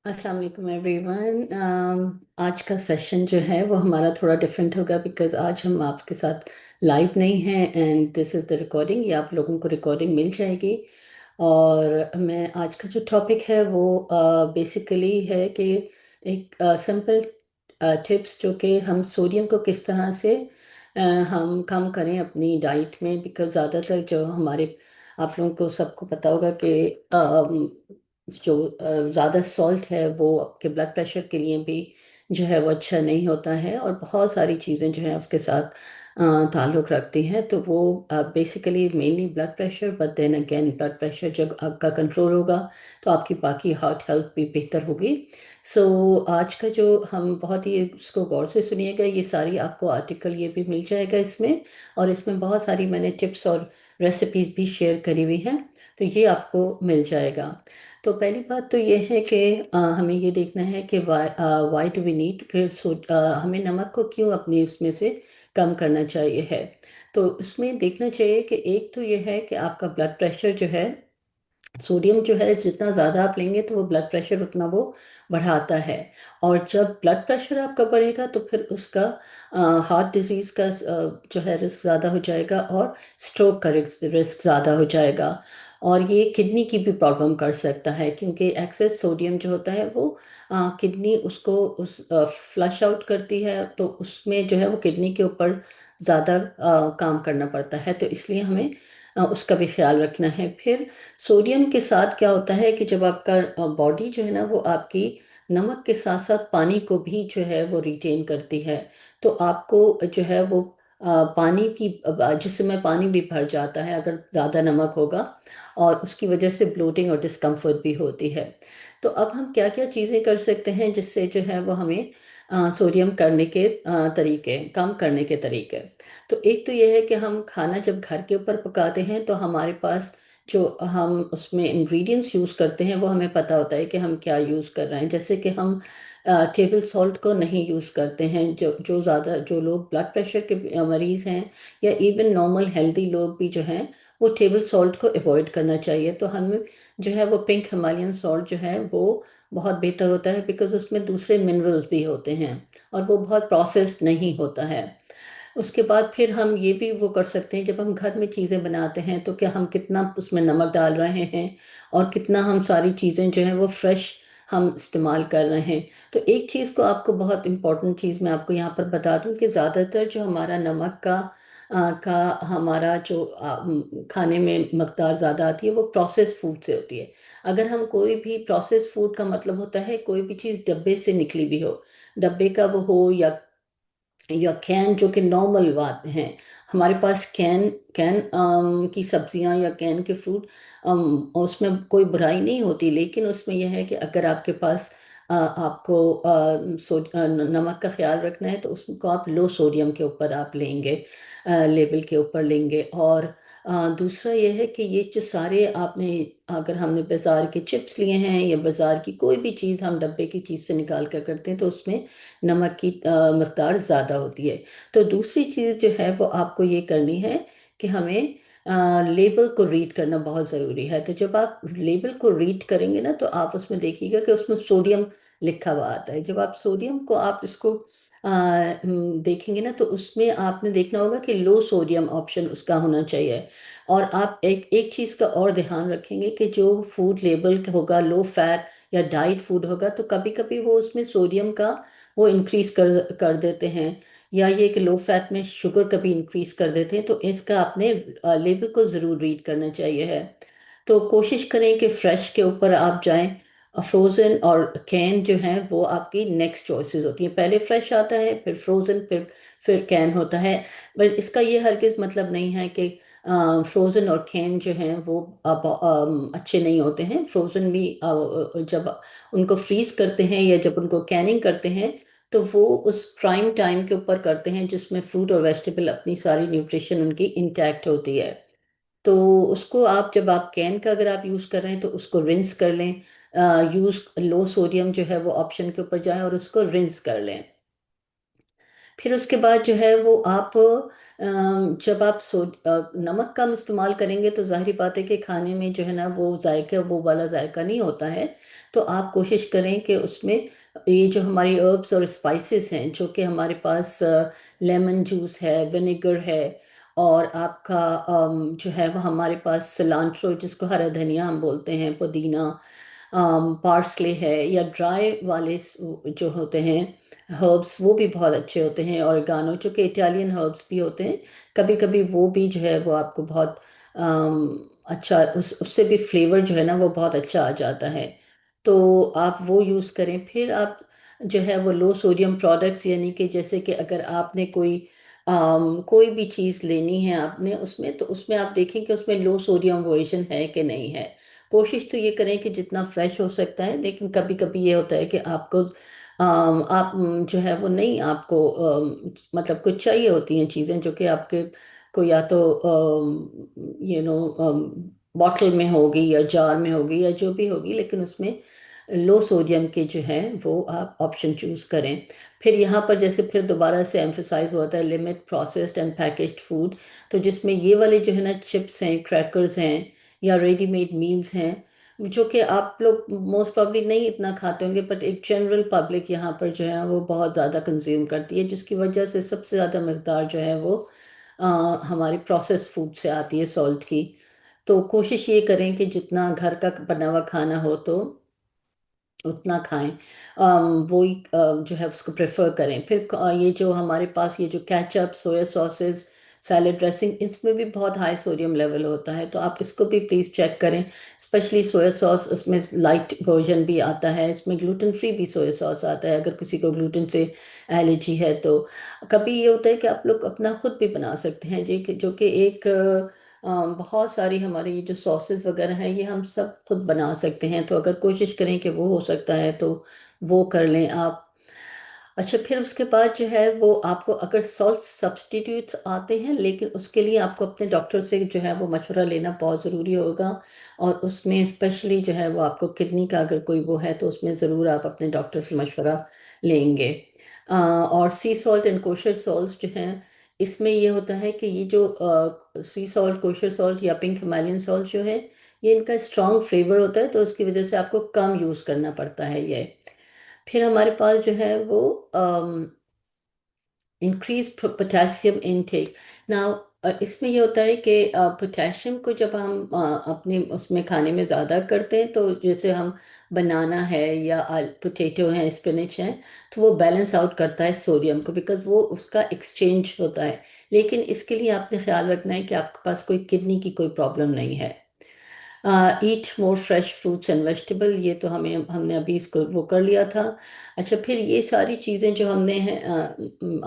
अस्सलाम वालेकुम एवरीवन। आज का सेशन जो है वो हमारा थोड़ा डिफरेंट होगा बिकॉज आज हम आपके साथ लाइव नहीं हैं and this is the recording. ये आप लोगों को रिकॉर्डिंग मिल जाएगी। और मैं आज का जो टॉपिक है वो बेसिकली है कि एक सिंपल टिप्स जो कि हम सोडियम को किस तरह से हम कम करें अपनी डाइट में। बिकॉज ज़्यादातर जो हमारे आप लोगों को सबको पता होगा कि जो ज़्यादा सॉल्ट है वो आपके ब्लड प्रेशर के लिए भी जो है वो अच्छा नहीं होता है, और बहुत सारी चीज़ें जो है उसके साथ ताल्लुक़ रखती हैं। तो वो basically mainly blood pressure, but then again blood pressure जब आपका कंट्रोल होगा तो आपकी बाकी हार्ट हेल्थ भी बेहतर होगी। सो आज का जो हम बहुत ही इसको गौर से सुनिएगा, ये सारी आपको आर्टिकल ये भी मिल जाएगा इसमें, और इसमें बहुत सारी मैंने टिप्स और रेसिपीज़ भी शेयर करी हुई हैं, तो ये आपको मिल जाएगा। तो पहली बात तो ये है कि हमें ये देखना है कि वाई डू वी नीड कि हमें नमक को क्यों अपनी उसमें से कम करना चाहिए है। तो उसमें देखना चाहिए कि एक तो ये है कि आपका ब्लड प्रेशर जो है, सोडियम जो है जितना ज़्यादा आप लेंगे तो वो ब्लड प्रेशर उतना वो बढ़ाता है। और जब ब्लड प्रेशर आपका बढ़ेगा तो फिर उसका हार्ट डिजीज़ का जो है रिस्क ज़्यादा हो जाएगा, और स्ट्रोक का रिस्क ज़्यादा हो जाएगा। और ये किडनी की भी प्रॉब्लम कर सकता है, क्योंकि एक्सेस सोडियम जो होता है वो किडनी उसको उस फ्लश आउट करती है, तो उसमें जो है वो किडनी के ऊपर ज़्यादा काम करना पड़ता है। तो इसलिए हमें उसका भी ख्याल रखना है। फिर सोडियम के साथ क्या होता है कि जब आपका बॉडी जो है ना वो आपकी नमक के साथ साथ पानी को भी जो है वो रिटेन करती है। तो आपको जो है वो पानी की जिसमें पानी भी भर जाता है अगर ज़्यादा नमक होगा, और उसकी वजह से ब्लोटिंग और डिस्कम्फर्ट भी होती है। तो अब हम क्या क्या चीज़ें कर सकते हैं जिससे जो है वो हमें सोडियम करने के तरीके, कम करने के तरीके। तो एक तो ये है कि हम खाना जब घर के ऊपर पकाते हैं तो हमारे पास जो हम उसमें इंग्रेडिएंट्स यूज़ करते हैं वो हमें पता होता है कि हम क्या यूज़ कर रहे हैं। जैसे कि हम टेबल सॉल्ट को नहीं यूज़ करते हैं। जो जो ज़्यादा जो लोग ब्लड प्रेशर के मरीज़ हैं, या इवन नॉर्मल हेल्दी लोग भी जो हैं, वो टेबल सॉल्ट को अवॉइड करना चाहिए। तो हमें जो है वो पिंक हिमालयन सॉल्ट जो है वो बहुत बेहतर होता है, बिकॉज उसमें दूसरे मिनरल्स भी होते हैं और वो बहुत प्रोसेस्ड नहीं होता है। उसके बाद फिर हम ये भी वो कर सकते हैं, जब हम घर में चीज़ें बनाते हैं तो क्या हम कितना उसमें नमक डाल रहे हैं, और कितना हम सारी चीज़ें जो हैं वो फ्रेश हम इस्तेमाल कर रहे हैं। तो एक चीज़ को आपको, बहुत इंपॉर्टेंट चीज़ मैं आपको यहाँ पर बता दूं कि ज़्यादातर जो हमारा नमक का हमारा जो खाने में मकदार ज़्यादा आती है वो प्रोसेस फूड से होती है। अगर हम कोई भी प्रोसेस फूड का मतलब होता है कोई भी चीज़ डब्बे से निकली भी हो, डब्बे का वो हो या कैन, जो कि नॉर्मल बात है। हमारे पास कैन कैन की सब्जियां या कैन के फ्रूट, उसमें कोई बुराई नहीं होती, लेकिन उसमें यह है कि अगर आपके पास आपको नमक का ख्याल रखना है तो उसको आप लो सोडियम के ऊपर आप लेंगे, लेबल के ऊपर लेंगे। और दूसरा यह है कि ये जो सारे आपने, अगर हमने बाज़ार के चिप्स लिए हैं या बाज़ार की कोई भी चीज़ हम डब्बे की चीज़ से निकाल कर करते हैं तो उसमें नमक की मकदार ज़्यादा होती है। तो दूसरी चीज़ जो है वो आपको ये करनी है कि हमें लेबल को रीड करना बहुत ज़रूरी है। तो जब आप लेबल को रीड करेंगे ना तो आप उसमें देखिएगा कि उसमें सोडियम लिखा हुआ आता है। जब आप सोडियम को आप इसको देखेंगे ना तो उसमें आपने देखना होगा कि लो सोडियम ऑप्शन उसका होना चाहिए। और आप एक एक चीज़ का और ध्यान रखेंगे कि जो फूड लेबल होगा लो फैट या डाइट फूड होगा, तो कभी कभी वो उसमें सोडियम का वो इंक्रीज कर देते हैं, या ये कि लो फैट में शुगर कभी इंक्रीज कर देते हैं। तो इसका आपने लेबल को ज़रूर रीड करना चाहिए है। तो कोशिश करें कि फ्रेश के ऊपर आप जाएं। फ्रोज़न और कैन जो है वो आपकी नेक्स्ट चॉइसेस होती हैं। पहले फ्रेश आता है, फिर फ्रोज़न, फिर कैन होता है। बट इसका ये हरगिज़ मतलब नहीं है कि फ्रोज़न और कैन जो हैं वो अब अच्छे नहीं होते हैं। फ्रोज़न भी जब उनको फ्रीज करते हैं या जब उनको कैनिंग करते हैं तो वो उस प्राइम टाइम के ऊपर करते हैं जिसमें फ्रूट और वेजिटेबल अपनी सारी न्यूट्रिशन उनकी इंटैक्ट होती है। तो उसको आप, जब आप कैन का अगर आप यूज़ कर रहे हैं तो उसको रिंस कर लें। यूज़ लो सोडियम जो है वो ऑप्शन के ऊपर जाएं और उसको रिंस कर लें। फिर उसके बाद जो है वो आप जब आप नमक कम इस्तेमाल करेंगे तो जाहिर बात है कि खाने में जो है ना वो जायका वो वाला जायका नहीं होता है। तो आप कोशिश करें कि उसमें ये जो हमारी हर्ब्स और स्पाइसेस हैं जो कि हमारे पास लेमन जूस है, विनेगर है, और आपका जो है वो हमारे पास सिलांट्रो जिसको हरा धनिया हम बोलते हैं, पुदीना, पार्सले है, या ड्राई वाले जो होते हैं हर्ब्स वो भी बहुत अच्छे होते हैं, ऑर्गानो जो कि इटालियन हर्ब्स भी होते हैं। कभी कभी वो भी जो है वो आपको बहुत अच्छा उससे भी फ्लेवर जो है ना वो बहुत अच्छा आ जाता है। तो आप वो यूज़ करें। फिर आप जो है वो लो सोडियम प्रोडक्ट्स, यानी कि जैसे कि अगर आपने कोई भी चीज़ लेनी है आपने उसमें, तो उसमें आप देखें कि उसमें लो सोडियम वर्जन है कि नहीं है। कोशिश तो ये करें कि जितना फ्रेश हो सकता है, लेकिन कभी कभी ये होता है कि आपको आप जो है वो नहीं, आपको मतलब कुछ चाहिए होती हैं चीज़ें जो कि आपके को या तो बॉटल में होगी या जार में होगी या जो भी होगी, लेकिन उसमें लो सोडियम के जो है वो आप ऑप्शन चूज करें। फिर यहाँ पर जैसे फिर दोबारा से एम्फसाइज होता है limit processed and packaged food. तो जिसमें ये वाले जो है ना चिप्स हैं, क्रैकर्स हैं, या रेडीमेड मील्स हैं, जो कि आप लोग मोस्ट प्रॉब्ली नहीं इतना खाते होंगे, बट एक जनरल पब्लिक यहाँ पर जो है वो बहुत ज़्यादा कंज्यूम करती है, जिसकी वजह से सबसे ज़्यादा मकदार जो है वो हमारी प्रोसेस्ड फूड से आती है, सॉल्ट की। तो कोशिश ये करें कि जितना घर का बना हुआ खाना हो तो उतना खाएं। वो ही जो है उसको प्रेफर करें। फिर ये जो हमारे पास ये जो केचप, सोया सॉसेस, सैलड ड्रेसिंग, इसमें भी बहुत हाई सोडियम लेवल होता है, तो आप इसको भी प्लीज़ चेक करें। स्पेशली सोया सॉस, उसमें लाइट वर्जन भी आता है, इसमें ग्लूटेन फ्री भी सोया सॉस आता है अगर किसी को ग्लूटेन से एलर्जी है तो। कभी ये होता है कि आप लोग अपना खुद भी बना सकते हैं जी, जो कि एक बहुत सारी हमारी ये जो सॉसेस वगैरह हैं ये हम सब खुद बना सकते हैं, तो अगर कोशिश करें कि वो हो सकता है तो वो कर लें आप। अच्छा, फिर उसके बाद जो है वो आपको अगर सॉल्ट सब्स्टिट्यूट्स आते हैं, लेकिन उसके लिए आपको अपने डॉक्टर से जो है वो मशवरा लेना बहुत ज़रूरी होगा। और उसमें स्पेशली जो है वो आपको किडनी का अगर कोई वो है तो उसमें ज़रूर आप अपने डॉक्टर से मशवरा लेंगे। और सी सॉल्ट एंड कोशर सॉल्ट जो हैं, इसमें ये होता है कि ये जो सी सॉल्ट, कोशर सॉल्ट या पिंक हिमालयन सॉल्ट जो है, ये इनका स्ट्रॉन्ग फ्लेवर होता है, तो उसकी वजह से आपको कम यूज़ करना पड़ता है ये। फिर हमारे पास जो है वो इंक्रीज पोटेशियम इनटेक। नाउ इसमें ये होता है कि पोटेशियम को जब हम अपने उसमें खाने में ज़्यादा करते हैं, तो जैसे हम बनाना है या पोटैटो है, स्पिनच है, तो वो बैलेंस आउट करता है सोडियम को, बिकॉज वो उसका एक्सचेंज होता है। लेकिन इसके लिए आपने ख्याल रखना है कि आपके पास कोई किडनी की कोई प्रॉब्लम नहीं है। Eat more fresh fruits and vegetable, ये तो हमने अभी इसको वो कर लिया था। अच्छा, फिर ये सारी चीज़ें जो हमने हैं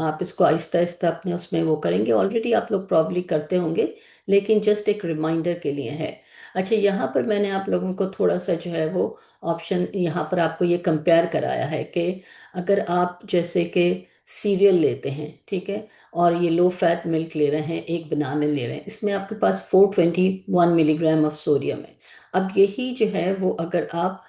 आप इसको आहिस्ता आहिस्ता अपने उसमें वो करेंगे, ऑलरेडी आप लोग प्रॉब्ली करते होंगे, लेकिन जस्ट एक रिमाइंडर के लिए है। अच्छा, यहाँ पर मैंने आप लोगों को थोड़ा सा जो है वो ऑप्शन यहाँ पर आपको ये कंपेयर कराया है कि अगर आप जैसे कि सीरियल लेते हैं, ठीक है, और ये लो फैट मिल्क ले रहे हैं, एक बनाना ले रहे हैं, इसमें आपके पास 421 मिलीग्राम ऑफ सोडियम है। अब यही जो है वो अगर आप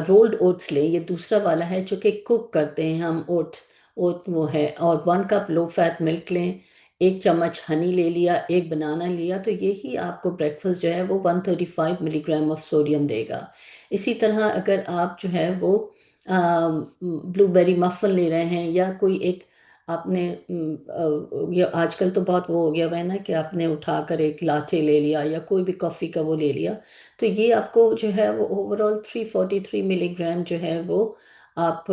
रोल्ड ओट्स लें, ये दूसरा वाला है जो कि कुक करते हैं हम ओट्स, ओट वो है, और 1 कप लो फैट मिल्क लें, 1 चम्मच हनी ले लिया, एक बनाना लिया, तो यही आपको ब्रेकफास्ट जो है वो 135 मिलीग्राम ऑफ सोडियम देगा। इसी तरह अगर आप जो है वो ब्लूबेरी मफन ले रहे हैं, या कोई एक आपने ये आजकल तो बहुत वो हो गया हुआ है ना कि आपने उठाकर एक लाटे ले लिया या कोई भी कॉफ़ी का वो ले लिया, तो ये आपको जो है वो ओवरऑल 343 मिलीग्राम जो है वो आप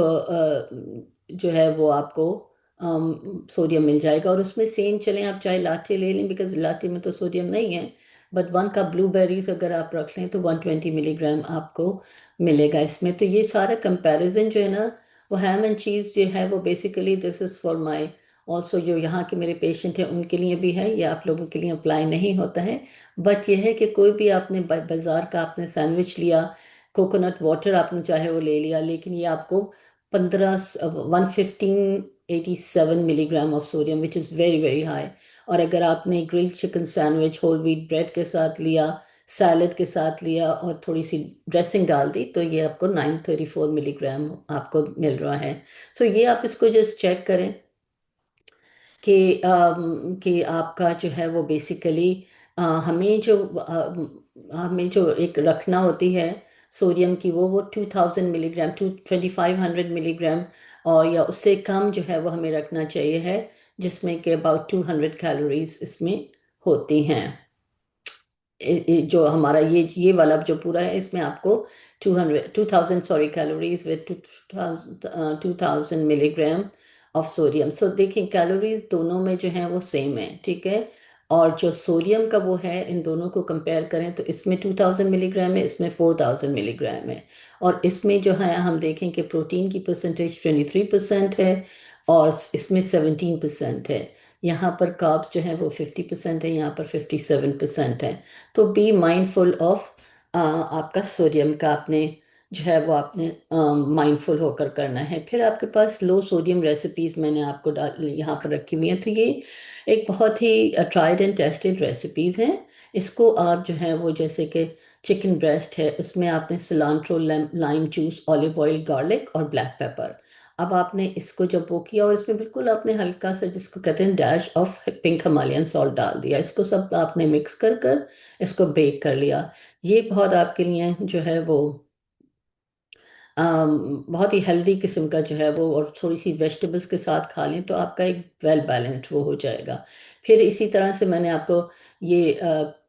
जो है वो आपको सोडियम मिल जाएगा। और उसमें सेम चलें, आप चाहे लाटे ले लें, बिकॉज लाटे में तो सोडियम नहीं है, बट 1 कप ब्लूबेरीज अगर आप रख लें तो 120 मिलीग्राम आपको मिलेगा इसमें। तो ये सारा कंपैरिजन जो है ना, वो हैम एंड चीज़ जो है वो basically this is for my also, जो यहाँ के मेरे पेशेंट हैं उनके लिए भी है, ये आप लोगों के लिए अप्लाई नहीं होता है। बट ये है कि कोई भी आपने बाजार का आपने सैंडविच लिया, कोकोनट वाटर आपने चाहे वो ले लिया, लेकिन ये आपको 187 milligram of sodium, which is very very high. और अगर आपने grilled chicken sandwich whole wheat bread के साथ लिया, सैलड के साथ लिया, और थोड़ी सी ड्रेसिंग डाल दी, तो ये आपको 934 मिलीग्राम आपको मिल रहा है। सो ये आप इसको जस्ट चेक करें। कि आपका जो है वो बेसिकली हमें जो एक रखना होती है सोडियम की, वो 2000 मिलीग्राम, 2500 मिलीग्राम, और या उससे कम जो है वो हमें रखना चाहिए है, जिसमें कि अबाउट 200 कैलोरीज इसमें होती हैं। जो हमारा ये वाला जो पूरा है, इसमें आपको 2000 sorry calories with 2000 milligram of sodium. So देखिए, कैलोरीज दोनों में जो है वो सेम है, ठीक है। और जो सोडियम का वो है, इन दोनों को कंपेयर करें तो इसमें 2000 मिलीग्राम है, इसमें 4000 मिलीग्राम है। और इसमें जो है हम देखें कि प्रोटीन की परसेंटेज 23% है, और इसमें 17% है। यहाँ पर कार्ब्स जो है वो 50% है, यहाँ पर 57% है। तो बी माइंडफुल ऑफ आपका सोडियम का, आपने जो है वो आपने माइंडफुल होकर करना है। फिर आपके पास लो सोडियम रेसिपीज मैंने आपको डाल यहाँ पर रखी हुई हैं। तो ये एक बहुत he tried and tested recipes हैं। इसको आप जो है वो, जैसे कि चिकन ब्रेस्ट है, उसमें आपने cilantro, lime juice, olive oil, garlic और ब्लैक पेपर। अब आपने इसको जब वो किया, और इसमें बिल्कुल आपने हल्का सा, जिसको कहते हैं dash of pink Himalayan salt, डाल दिया। इसको सब आपने मिक्स कर कर इसको बेक कर लिया। ये बहुत आपके लिए जो है वो बहुत ही हेल्दी किस्म का जो है वो, और थोड़ी सी वेजिटेबल्स के साथ खा लें तो आपका एक वेल बैलेंस्ड वो हो जाएगा। फिर इसी तरह से मैंने आपको ये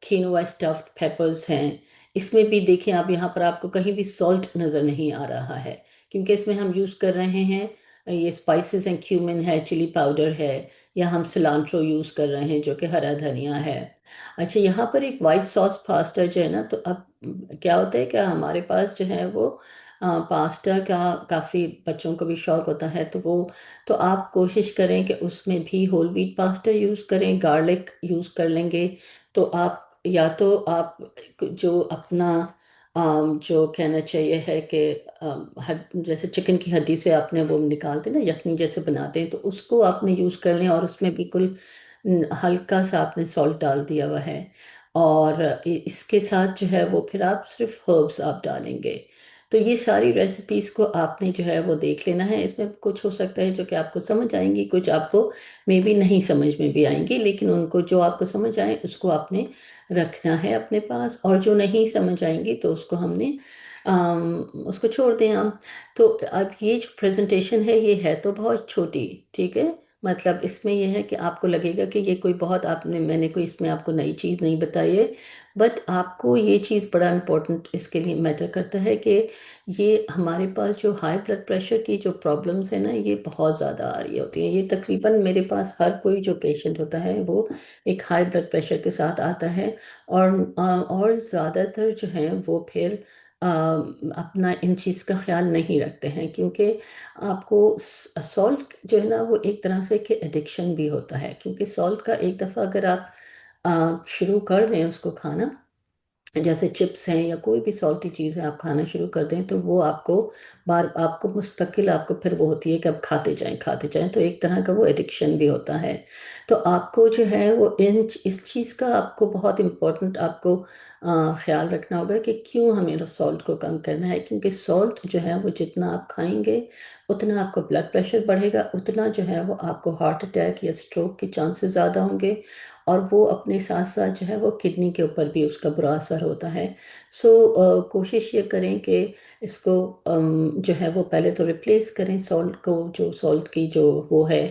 खीनवा स्टफ्ड पेपर्स हैं। इसमें भी देखें आप, यहाँ पर आपको कहीं भी सॉल्ट नज़र नहीं आ रहा है, क्योंकि इसमें हम यूज़ कर रहे हैं ये स्पाइसेस हैं, क्यूमिन है, चिली पाउडर है, या हम सिलांट्रो यूज़ कर रहे हैं जो कि हरा धनिया है। अच्छा, यहाँ पर एक वाइट सॉस पास्ता जो है ना, तो अब क्या होता है कि हमारे पास जो है वो पास्ता का काफ़ी बच्चों को भी शौक होता है, तो वो, तो आप कोशिश करें कि उसमें भी होल व्हीट पास्ता यूज़ करें, गार्लिक यूज़ कर लेंगे। तो आप, या तो आप जो अपना जो कहना चाहिए है कि जैसे चिकन की हड्डी से आपने वो निकालते हैं ना, यखनी जैसे बनाते हैं, तो उसको आपने यूज़ कर लें, और उसमें बिल्कुल हल्का सा आपने सॉल्ट डाल दिया हुआ है। और इसके साथ जो है वो फिर आप सिर्फ हर्ब्स आप डालेंगे। तो ये सारी रेसिपीज को आपने जो है वो देख लेना है। इसमें कुछ हो सकता है जो कि आपको समझ आएंगी, कुछ आपको मे बी नहीं समझ में भी आएंगी, लेकिन उनको जो आपको समझ आए उसको आपने रखना है अपने पास, और जो नहीं समझ आएंगी तो उसको हमने उसको छोड़ दें हम। तो अब ये जो प्रेजेंटेशन है, ये है तो बहुत छोटी, ठीक है। मतलब इसमें यह है कि आपको लगेगा कि ये कोई बहुत, आपने मैंने कोई इसमें आपको नई चीज़ नहीं बताई है, बट आपको ये चीज़ बड़ा इम्पोर्टेंट इसके लिए मैटर करता है कि ये हमारे पास जो हाई ब्लड प्रेशर की जो प्रॉब्लम्स है ना, ये बहुत ज़्यादा आ रही होती है। ये तकरीबन मेरे पास हर कोई जो पेशेंट होता है वो एक हाई ब्लड प्रेशर के साथ आता है। और ज़्यादातर जो हैं वो फिर अपना इन चीज़ का ख्याल नहीं रखते हैं, क्योंकि आपको सॉल्ट जो है ना वो एक तरह से कि एडिक्शन भी होता है, क्योंकि सॉल्ट का एक दफ़ा अगर आप शुरू कर दें उसको खाना, जैसे चिप्स हैं या कोई भी सॉल्टी चीज़ है, आप खाना शुरू कर दें तो वो आपको बार, आपको मुस्तकिल आपको फिर वो होती है कि आप खाते जाएं खाते जाएं, तो एक तरह का वो एडिक्शन भी होता है। तो आपको जो है वो इस चीज़ का आपको बहुत इम्पोर्टेंट आपको ख्याल रखना होगा कि क्यों हमें सॉल्ट को कम करना है, क्योंकि सॉल्ट जो है वो जितना आप खाएंगे उतना आपको ब्लड प्रेशर बढ़ेगा, उतना जो है वो आपको हार्ट अटैक या स्ट्रोक के चांसेस ज़्यादा होंगे। और वो अपने साथ साथ जो है वो किडनी के ऊपर भी उसका बुरा असर होता है। सो कोशिश ये करें कि इसको जो है वो पहले तो रिप्लेस करें सॉल्ट को, जो सॉल्ट की जो वो है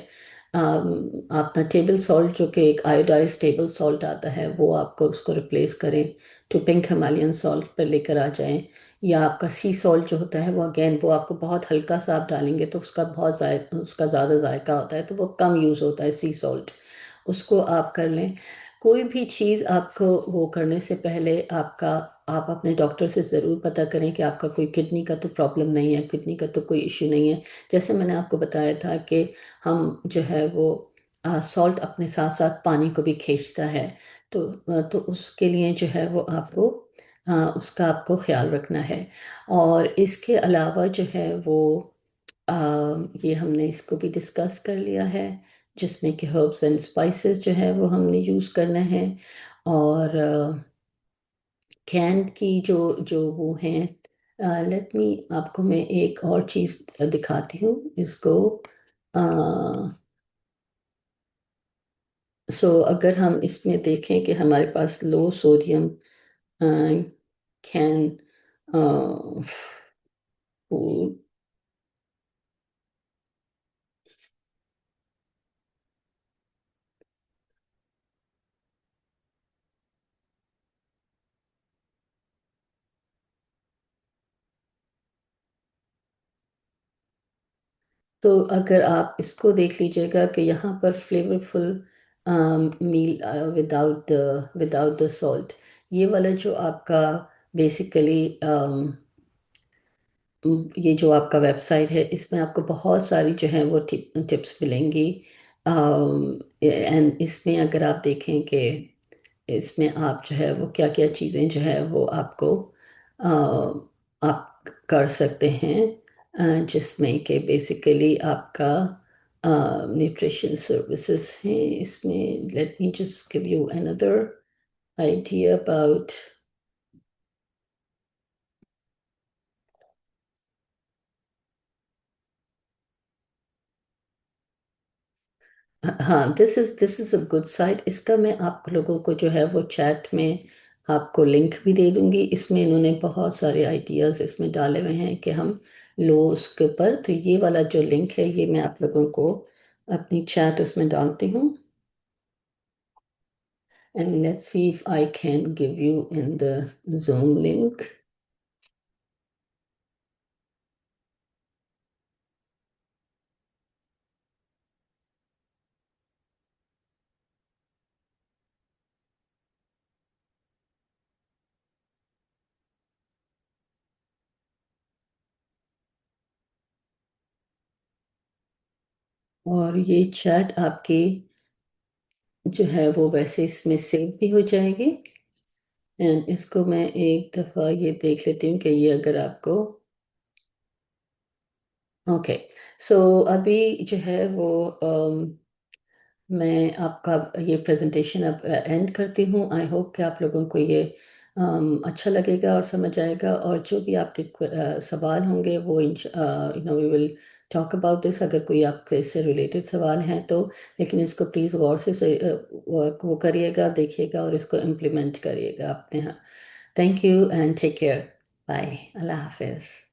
अपना टेबल सॉल्ट, जो कि एक आयोडाइज टेबल सॉल्ट आता है, वो आपको उसको रिप्लेस करें, टू पिंक हिमालयन सॉल्ट पर लेकर आ जाएं। या आपका सी सॉल्ट जो होता है वो अगेन वो आपको बहुत हल्का सा आप डालेंगे तो उसका बहुत उसका ज़्यादा जायका होता है, तो वो कम यूज़ होता है सी सॉल्ट, उसको आप कर लें। कोई भी चीज़ आपको वो करने से पहले आपका, आप अपने डॉक्टर से ज़रूर पता करें कि आपका कोई किडनी का तो प्रॉब्लम नहीं है, किडनी का तो कोई इश्यू नहीं है। जैसे मैंने आपको बताया था कि हम जो है वो सॉल्ट अपने साथ साथ पानी को भी खींचता है। तो उसके लिए जो है वो आपको उसका आपको ख्याल रखना है। और इसके अलावा जो है वो अ, ये हमने इसको भी डिस्कस कर लिया है, जिसमें कि हर्ब्स एंड स्पाइसेस जो है वो हमने यूज़ करना है। और कैन की जो जो वो हैं, लेट मी, आपको मैं एक और चीज़ दिखाती हूँ इसको। सो अगर हम इसमें देखें कि हमारे पास लो सोडियम कैन फूड। तो अगर आप इसको देख लीजिएगा कि यहाँ पर flavourful meal without the salt, ये वाला जो आपका बेसिकली ये जो आपका वेबसाइट है, इसमें आपको बहुत सारी जो है वो टिप्स मिलेंगी। एंड इसमें अगर आप देखें कि इसमें आप जो है वो क्या क्या चीज़ें जो है वो आपको आप कर सकते हैं, जिसमें कि बेसिकली आपका न्यूट्रिशन सर्विसेज हैं इसमें। Let me just give you another idea about. हाँ, this is a good site. इसका मैं आप लोगों को जो है वो चैट में आपको लिंक भी दे दूंगी। इसमें इन्होंने बहुत सारे आइडियाज इसमें डाले हुए हैं कि हम लो उसके ऊपर। तो ये वाला जो लिंक है ये मैं आप लोगों को अपनी चैट उसमें डालती हूँ। And let's see if I can give you in the zoom link. और ये चैट आपकी जो है वो वैसे इसमें सेव भी हो जाएगी। एंड इसको मैं एक दफ़ा ये देख लेती हूँ कि ये अगर आपको ओके। सो अभी जो है वो मैं आपका ये प्रेजेंटेशन अब एंड करती हूँ। आई होप कि आप लोगों को ये अच्छा लगेगा और समझ आएगा। और जो भी आपके सवाल होंगे वो we will talk about this. अगर कोई आपके इससे रिलेटेड सवाल हैं तो, लेकिन इसको प्लीज़ गौर से वो करिएगा, देखिएगा और इसको इम्प्लीमेंट करिएगा अपने यहाँ। Thank you and take care. Bye. अल्लाह हाफिज़।